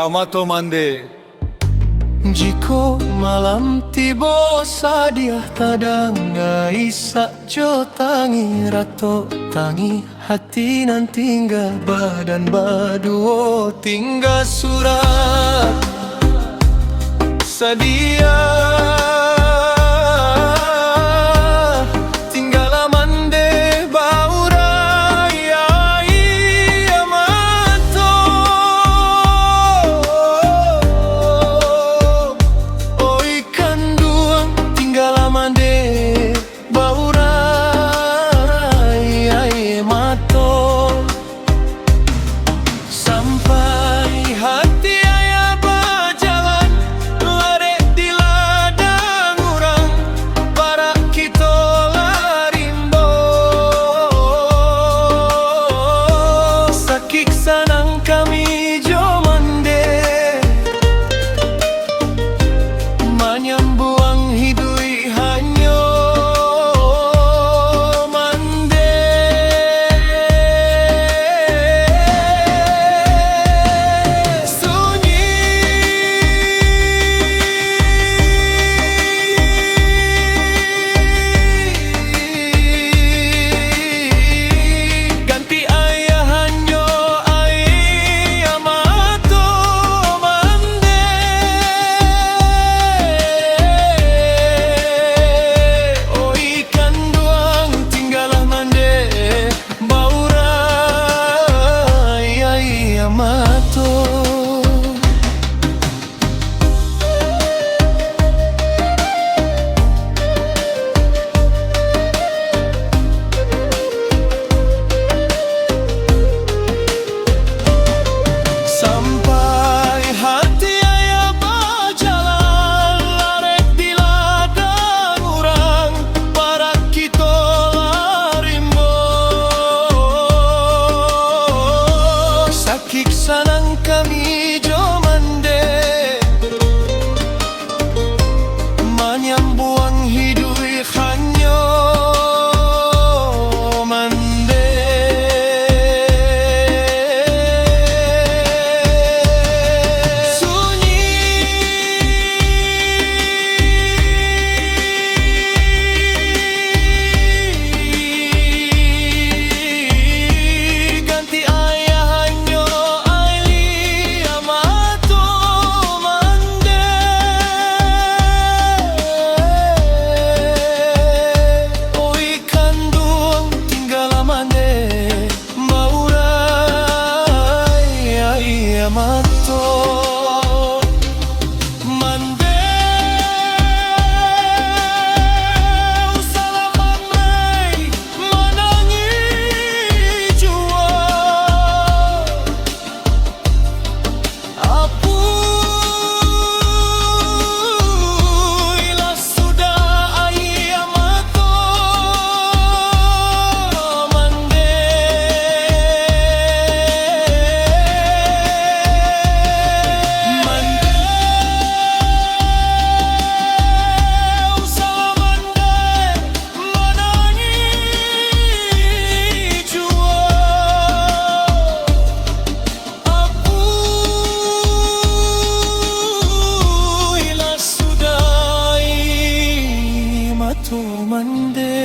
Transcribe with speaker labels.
Speaker 1: Amato mande
Speaker 2: Jiko malam tiba sadia tadanga isak jo tangi rato tangi hati nan tinggal badan baduo tinggal surat sadia tinggal amande baurai ai amato oi kanduang tinggal amande baurai ai amato sampai hati ayah berjalan lari di ladang orang para kita larimbo sakik sanang kami jomande menyambuang hidui hanyo mande sunyi ganti ayah hanyo ai amato mande oi kanduang tinggalah mande baurai ai amato sampai hati ayah berjalan lari di ladang orang para kita larimbo sakik sanang kami jomande menyambuang hidui hanyo mande sunyi ganti ayah hanyo ai amato mande oi kanduang tinggal mande baurai ai amato mande usalaman mai menangi jua apuilah sudah ai amato mande mande usalaman menangi jua apuilah sudah ai amato mande